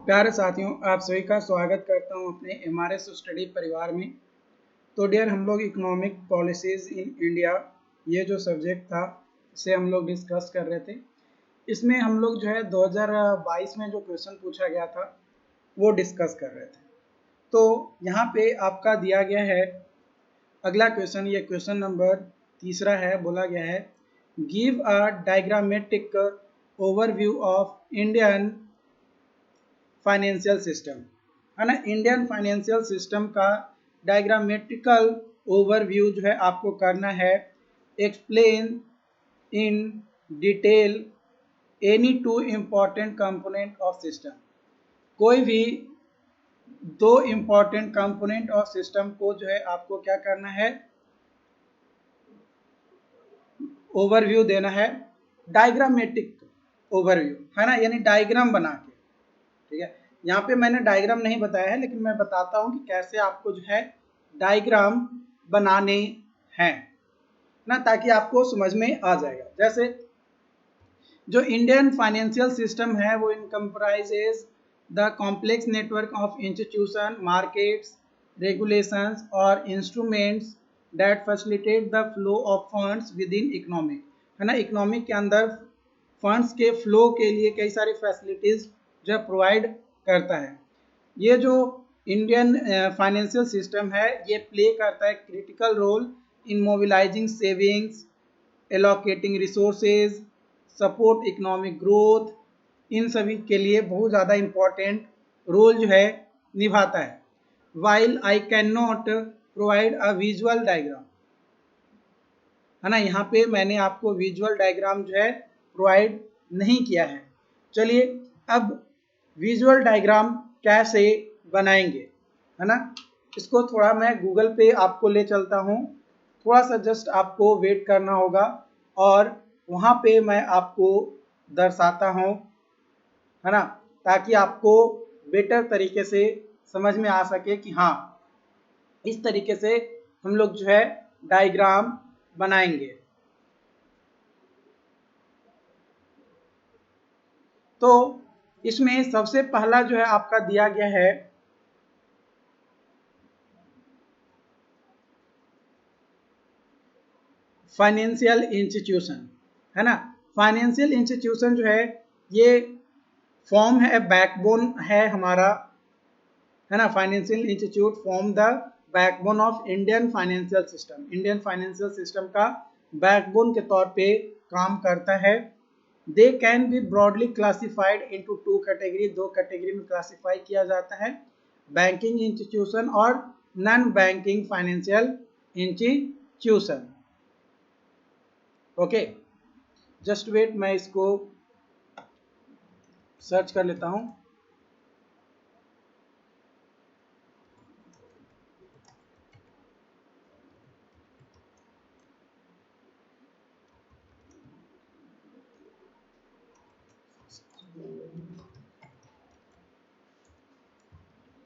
प्यारे साथियों, आप सभी का स्वागत करता हूं अपने एमआरएस स्टडी परिवार में। तो डियर, हम लोग इकोनॉमिक पॉलिसीज इन इंडिया, ये जो सब्जेक्ट था इसे हम लोग डिस्कस कर रहे थे। इसमें हम लोग जो है 2022 में जो क्वेश्चन पूछा गया था वो डिस्कस कर रहे थे। तो यहाँ पे आपका दिया गया है अगला क्वेश्चन, ये क्वेश्चन नंबर तीसरा है। बोला गया है give a diagrammatic overview of Indian financial system, है ना। इंडियन फाइनेंशियल सिस्टम का डायग्रामेटिकल ओवरव्यू जो है आपको करना है। Explain in detail any two important component of system. कोई भी दो इम्पॉर्टेंट कंपोनेंट ऑफ सिस्टम को जो है आपको क्या करना है, ओवरव्यू देना है। डायग्रामेटिक ओवरव्यू, है ना, यानी डायग्राम बना के। ठीक है, यहाँ पे मैंने डायग्राम नहीं बताया है, लेकिन मैं बताता हूँ कि कैसे आपको जो है डायग्राम बनाने हैं ना, ताकि आपको समझ में आ जाएगा। जैसे जो इंडियन फाइनेंशियल सिस्टम है वो encompasses the complex network of institution, markets, regulations और instruments that facilitate the flow of funds within economic, है ना। इकोनॉमिक के अंदर फंड्स के फ्लो के लिए कई सारी फैसिलिटीज जो प्रोवाइड करता है। ये जो इंडियन फाइनेंशियल सिस्टम है ये प्ले करता है critical role in mobilising savings, allocating resources, support economic growth. इन सभी के लिए बहुत ज़्यादा इम्पॉर्टेंट रोल जो है निभाता है। While I can not provide a visual diagram, है ना, यहाँ पे मैंने आपको विजुअल डायग्राम जो है प्रोवाइड नहीं किया है। चलिए अब विजुअल डायग्राम कैसे बनाएंगे, है ना। इसको थोड़ा मैं गूगल पे आपको ले चलता हूँ, थोड़ा सा जस्ट आपको वेट करना होगा और वहाँ पे मैं आपको दर्शाता हूँ, है ना, ताकि आपको बेटर तरीके से समझ में आ सके कि हाँ इस तरीके से हम लोग जो है डायग्राम बनाएंगे। तो इसमें सबसे पहला जो है आपका दिया गया है फाइनेंशियल इंस्टीट्यूशन, है ना। फाइनेंशियल इंस्टीट्यूशन जो है ये फॉर्म है, बैकबोन है हमारा, है ना। Financial institute form the backbone of Indian financial system. Indian financial system का बैकबोन के तौर पे काम करता है। They can be broadly classified into two category, दो कैटेगरी में क्लासिफाई किया जाता है, बैंकिंग इंस्टीट्यूशन और non banking financial institution. Okay, just wait, मैं इसको सर्च कर लेता हूं।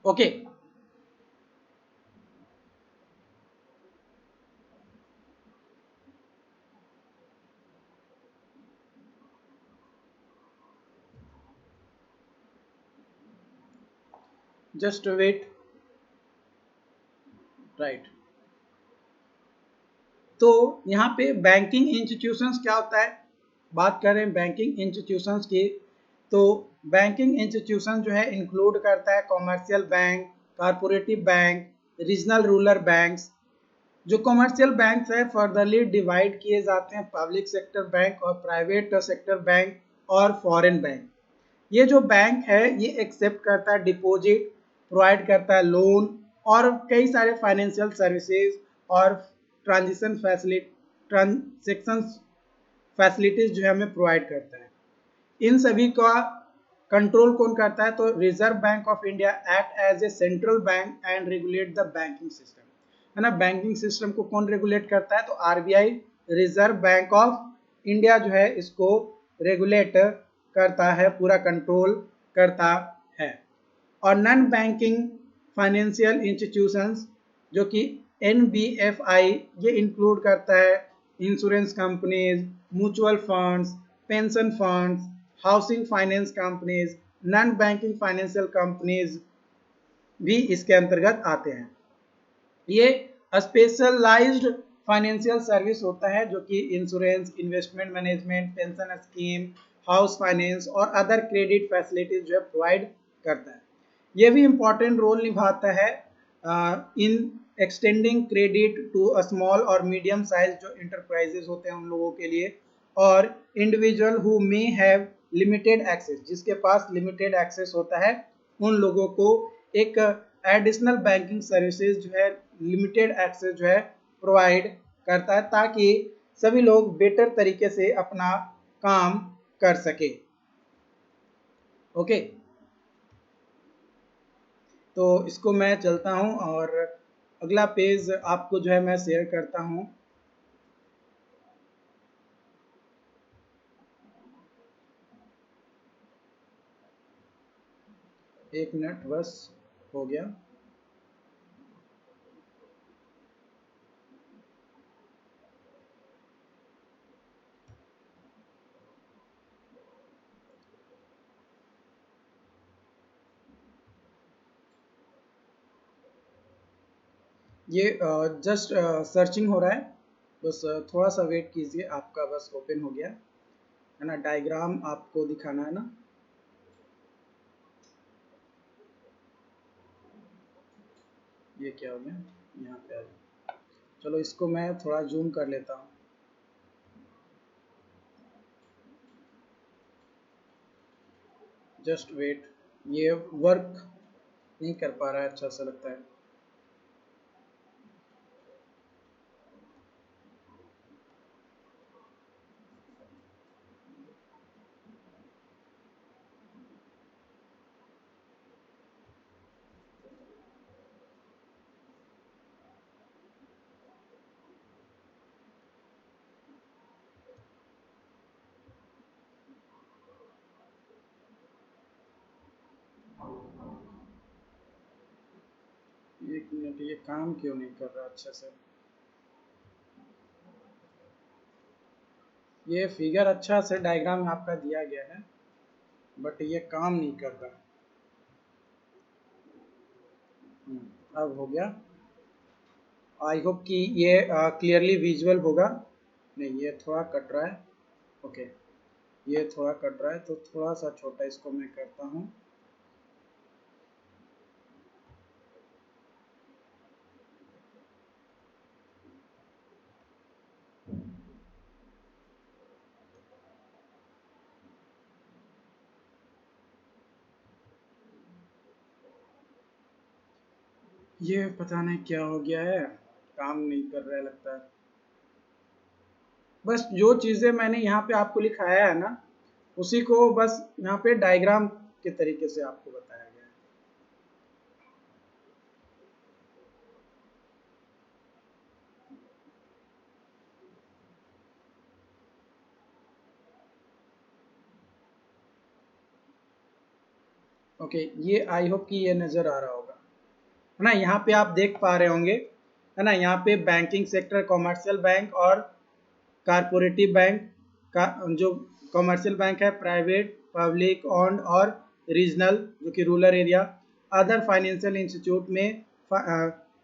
Okay, just wait, right. तो यहाँ पे बैंकिंग इंस्टीट्यूशंस क्या होता है, बात करें बैंकिंग इंस्टीट्यूशंस की, तो बैंकिंग इंस्टीट्यूशन जो है इंक्लूड करता है commercial bank, corporative bank, regional rural banks. जो कॉमर्शियल बैंक है फर्दरली डिवाइड किए जाते हैं पब्लिक सेक्टर बैंक और प्राइवेट सेक्टर बैंक और फॉरेन बैंक। ये जो बैंक है ये एक्सेप्ट करता है डिपॉजिट, प्रोवाइड करता है लोन और कई सारे फाइनेंशियल सर्विसेज और ट्रांजिशन फैसिलिटी, ट्रांजेक्शन फैसिलिटीज जो है हमें प्रोवाइड करता है। इन सभी का कंट्रोल कौन करता है, तो reserve bank of India act as a central bank and regulate the banking system, है ना। बैंकिंग सिस्टम को कौन रेगुलेट करता है, तो RBI, reserve bank of India जो है इसको रेगुलेट करता है, पूरा कंट्रोल करता है। और नॉन बैंकिंग फाइनेंशियल इंस्टीट्यूशंस जो कि एनबीएफआई, ये इंक्लूड करता है insurance companies, mutual funds, pension funds, housing finance companies, non banking financial companies भी इसके अंतर्गत आते हैं। ये स्पेशलाइज्ड फाइनेंशियल सर्विस होता है जो कि insurance, investment management, pension scheme, house finance और अदर क्रेडिट फैसिलिटीज जो है प्रोवाइड करता है। ये भी इम्पॉर्टेंट रोल निभाता है in extending credit to small और मीडियम साइज जो इंटरप्राइजेज होते हैं उन लोगों के लिए, और individual who may have limited access, जिसके पास लिमिटेड एक्सेस होता है उन लोगों को एक एडिशनल बैंकिंग सर्विसेज जो है लिमिटेड एक्सेस जो है प्रोवाइड करता है, ताकि सभी लोग बेटर तरीके से अपना काम कर सके। ओके, तो इसको मैं चलता हूं और अगला पेज आपको जो है मैं शेयर करता हूं। एक मिनट बस, हो गया। ये जस्ट सर्चिंग हो रहा है, बस थोड़ा सा वेट कीजिए, आपका बस ओपन हो गया है ना। डायग्राम आपको दिखाना है ना। ये क्या हो गया, यहाँ पे आ गया। चलो इसको मैं थोड़ा जूम कर लेता हूँ। जस्ट वेट, ये वर्क नहीं कर पा रहा है अच्छा सा लगता है। एक मिनट, ये काम क्यों नहीं कर रहा अच्छे से। ये फिगर अच्छा से डायग्राम आपका दिया गया है, बट ये काम नहीं कर रहा। अब हो गया। आई होप कि ये क्लियरली विजुअल होगा। नहीं, ये थोड़ा कट रहा है। ओके, ये थोड़ा कट रहा है तो थोड़ा सा छोटा इसको मैं करता हूँ। ये पता नहीं क्या हो गया है, काम नहीं कर रहा है लगता है। बस जो चीज़ें मैंने यहाँ पे आपको लिखाया है ना, उसी को बस यहाँ पे डायग्राम के तरीके से आपको बताया गया है। ओके, ये आई होप कि ये नज़र आ रहा होगा, है ना। यहाँ पे आप देख पा रहे होंगे, है ना। यहाँ पे बैंकिंग सेक्टर, कॉमर्शियल बैंक और कारपोरेटिव बैंक का जो कॉमर्शियल बैंक है, प्राइवेट, पब्लिक ओन्ड और रीजनल जो कि rural area, other financial institute में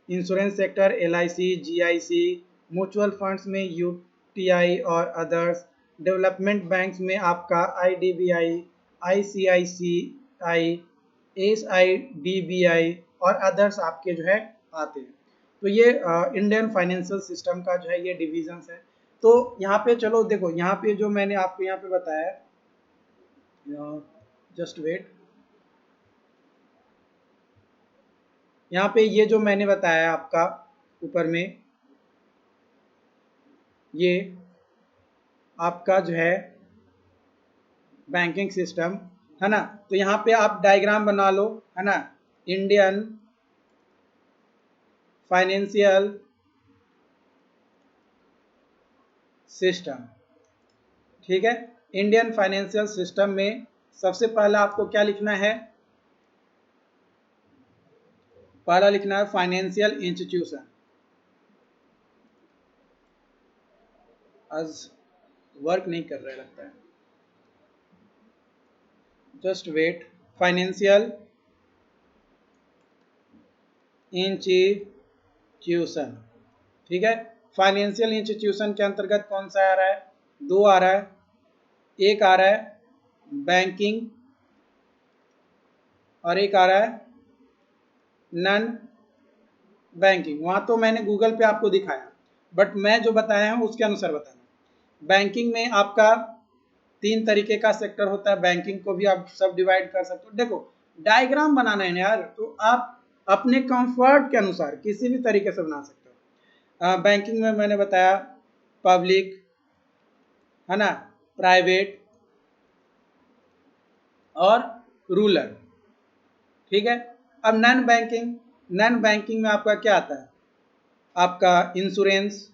insurance sector, LIC, GIC, mutual funds में यूटीआई और अदर्स, डेवलपमेंट बैंक्स में आपका आईडीबीआई, आईसीआईसीआई, एसआईडीबीआई और अदर्स आपके जो है आते हैं। तो ये इंडियन फाइनेंशियल सिस्टम का जो है ये डिविजन्स है। तो यहाँ पे चलो देखो, यहाँ पे जो मैंने आपको यहाँ पे बताया है, जस्ट वेट, यहाँ पे ये जो मैंने बताया आपका ऊपर में, ये आपका जो है बैंकिंग सिस्टम, है ना। तो यहाँ पे आप डायग्राम बना लो, है ना। इंडियन फाइनेंशियल सिस्टम, ठीक है। इंडियन फाइनेंशियल सिस्टम में सबसे पहला आपको क्या लिखना है, पहला लिखना है फाइनेंशियल इंस्टीट्यूशन। आज वर्क नहीं कर रहा है लगता है, जस्ट वेट। फाइनेंशियल इंस्टीट्यूशन, ठीक है। फाइनेंशियल इंस्टीट्यूशन के अंतर्गत कौन सा आ रहा है? दो आ रहा है, एक आ रहा है बैंकिंग और एक आ रहा है नॉन बैंकिंग। वहां तो मैंने गूगल पे आपको दिखाया, बट मैं जो बताया हूं उसके अनुसार बताना। बैंकिंग में आपका तीन तरीके का सेक्टर होता है, बैंकिंग को भी आप सब डिवाइड कर सकते हो। देखो डायग्राम बनाना है यार, तो आप अपने कंफर्ट के अनुसार किसी भी तरीके से बना सकते हो। बैंकिंग में मैंने बताया पब्लिक, है ना, प्राइवेट और रूरल, ठीक है। अब नॉन बैंकिंग, नॉन बैंकिंग में आपका क्या आता है? आपका इंश्योरेंस,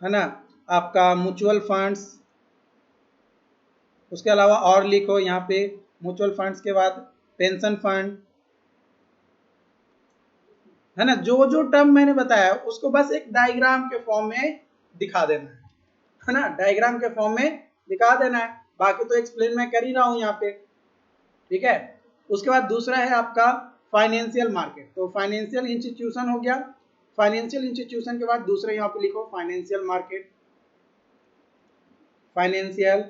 है ना, आपका म्यूचुअल फंड्स, उसके अलावा और लिखो यहाँ पे म्यूचुअल फंड्स के बाद पेंशन फंड, है ना। जो जो टर्म मैंने बताया उसको बस एक डायग्राम के फॉर्म में दिखा देना है ना, डायग्राम के फॉर्म में दिखा देना है। बाकी तो एक्सप्लेन मैं कर ही रहा हूं यहाँ पे, ठीक है। उसके बाद दूसरा है आपका फाइनेंशियल मार्केट। तो फाइनेंशियल इंस्टीट्यूशन हो गया, फाइनेंशियल इंस्टीट्यूशन के बाद दूसरा यहाँ पे लिखो फाइनेंशियल मार्केट, फाइनेंशियल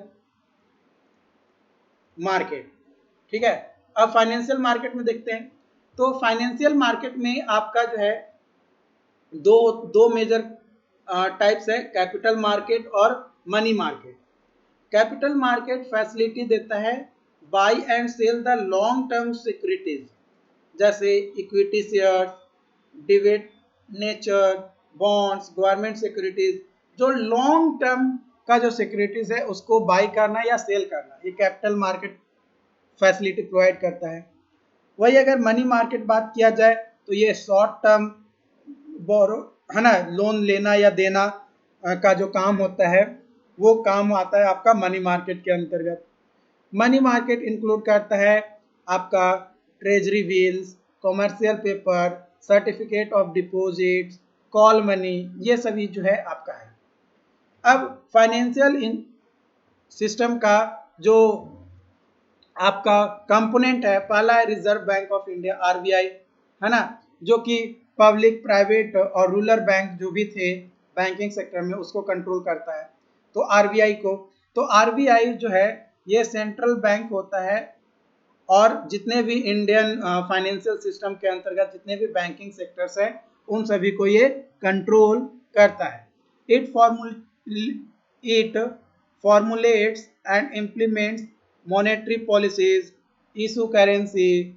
मार्केट, ठीक है। अब फाइनेंशियल मार्केट में देखते हैं, तो फाइनेंशियल मार्केट में आपका जो है दो दो मेजर टाइप्स है, कैपिटल मार्केट और money market. Capital market facility देता है buy and sell the long term securities, जैसे equity shares, debentures, bonds, government securities. जो लॉन्ग टर्म का जो सिक्योरिटीज है उसको बाय करना या सेल करना, ये कैपिटल मार्केट फैसिलिटी प्रोवाइड करता है। वही अगर मनी मार्केट बात किया जाए तो ये शॉर्ट टर्म बोरो, है ना, लोन लेना या देना का जो काम होता है वो काम आता है आपका मनी मार्केट के अंतर्गत। मनी मार्केट इंक्लूड करता है आपका treasury bills, commercial paper, certificate of deposit, call money, ये सभी जो है आपका है। अब फाइनेंशियल सिस्टम का जो आपका कंपोनेंट है, पहला है reserve bank of India RBI, है ना, जो कि पब्लिक, प्राइवेट और रूरल बैंक जो भी थे बैंकिंग सेक्टर में उसको कंट्रोल करता है, तो आरबीआई को। तो आरबीआई जो है ये सेंट्रल बैंक होता है और जितने भी इंडियन फाइनेंशियल सिस्टम के अंतर्गत जितने भी बैंकिंग सेक्टर्स हैं उन सभी को ये कंट्रोल करता है। It formulates and implements monetary policies, issue currency,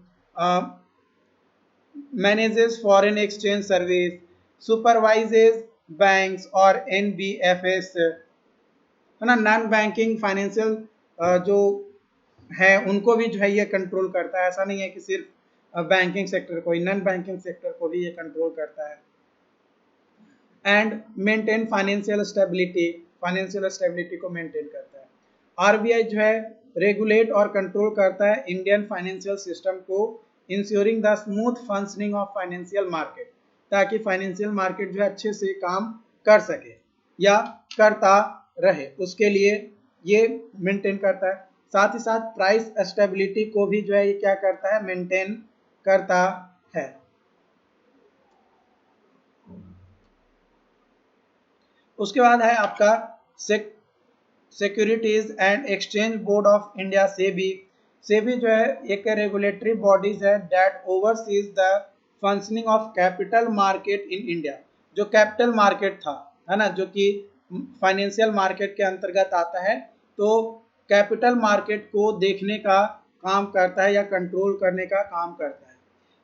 manages foreign exchange service, supervises banks और NBFS, है ना, नॉन बैंकिंग फाइनेंशियल जो है उनको भी जो है ये कंट्रोल करता है। ऐसा नहीं है कि सिर्फ बैंकिंग सेक्टर को, नॉन बैंकिंग सेक्टर को भी ये कंट्रोल करता है। And maintain financial stability, financial stability को मेंटेन करता है। आरबीआई जो है रेगुलेट और कंट्रोल करता है इंडियन फाइनेंशियल सिस्टम को, ensuring the smooth functioning of financial market, ताकि फाइनेंशियल मार्केट जो है अच्छे से काम कर सके या करता रहे, उसके लिए ये मेंटेन करता है। साथ ही साथ प्राइस स्टेबिलिटी को भी जो है ये क्या करता है, मेंटेन करता है। उसके बाद है आपका securities and exchange board of India, SEBI. SEBI जो है एक रेगुलेटरी बॉडीज है that overseas the functioning of capital market in India. जो कैपिटल मार्केट था, है ना, जो कि फाइनेंशियल मार्केट के अंतर्गत आता है, तो कैपिटल मार्केट को देखने का काम करता है या कंट्रोल करने का काम करता है।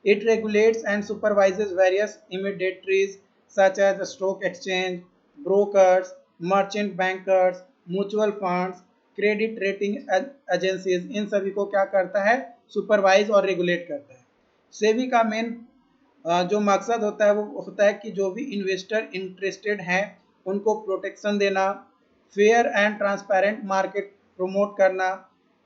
It regulates and supervises various intermediaries such as stock exchange, brokers, merchant bankers, mutual funds, credit rating agencies, इन सभी को क्या करता है, सुपरवाइज और रेगुलेट करता है। सेबी का मेन जो मकसद होता है वो होता है कि जो भी इन्वेस्टर इंटरेस्टेड हैं उनको प्रोटेक्शन देना, fair and transparent market promote करना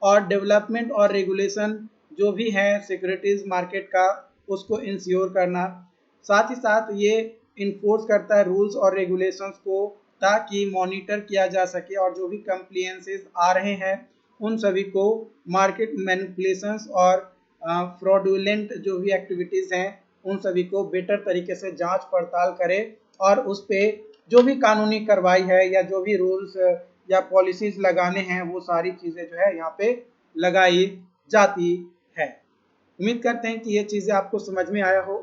और डेवलपमेंट और रेगुलेशन जो भी है सिक्योरिटीज मार्केट का उसको इंश्योर करना। साथ ही साथ ये इन्फोर्स करता है रूल्स और रेगुलेशंस को, ताकि मॉनिटर किया जा सके और जो भी कंप्लायंसेस आ रहे हैं उन सभी को मार्केट मैनिपुलेशंस और फ्रॉडुलेंट जो भी एक्टिविटीज़ हैं उन सभी को बेटर तरीके से जांच पड़ताल करे और उस पे जो भी कानूनी कार्रवाई है या जो भी रूल्स या पॉलिसीज लगाने हैं वो सारी चीज़ें जो है यहाँ पे लगाई जाती है। उम्मीद करते हैं कि ये चीज़ें आपको समझ में आया हो,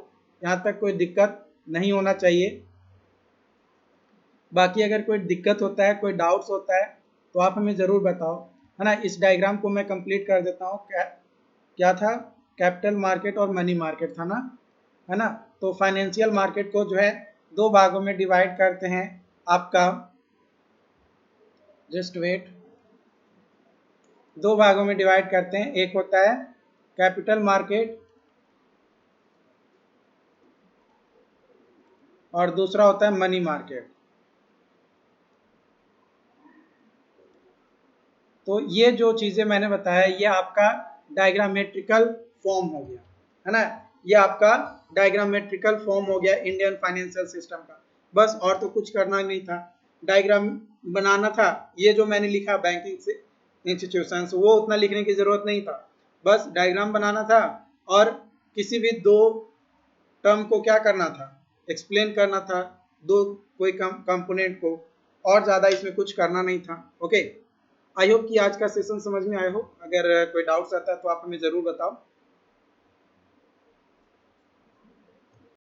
यहाँ तक कोई दिक्कत नहीं होना चाहिए। बाकी अगर कोई दिक्कत होता है, कोई डाउट्स होता है तो आप हमें ज़रूर बताओ, है ना। इस डायग्राम को मैं कंप्लीट कर देता हूँ। क्या था, कैपिटल मार्केट और मनी मार्केट था ना, है ना। तो फाइनेंशियल मार्केट को जो है दो भागों में डिवाइड करते हैं आपका, जस्ट वेट, दो भागों में डिवाइड करते हैं। एक होता है कैपिटल मार्केट और दूसरा होता है मनी मार्केट। तो ये जो चीज़ें मैंने बताया ये आपका डायग्रामेट्रिकल फॉर्म हो गया, है ना। ये आपका डायग्रामेट्रिकल फॉर्म हो गया इंडियन फाइनेंशियल सिस्टम का। बस और तो कुछ करना नहीं था, डायग्राम बनाना था। ये जो मैंने लिखा बैंकिंग से इंस्टीट्यूशंस, वो उतना लिखने की ज़रूरत नहीं था, बस डायग्राम बनाना था और किसी भी दो टर्म को क्या करना था, एक्सप्लेन करना था, दो कोई कंपोनेंट को, और ज़्यादा इसमें कुछ करना नहीं था। ओके, आई होप कि आज का सेशन समझ में आया हो। अगर कोई डाउट्स आता है तो आप हमें ज़रूर बताओ।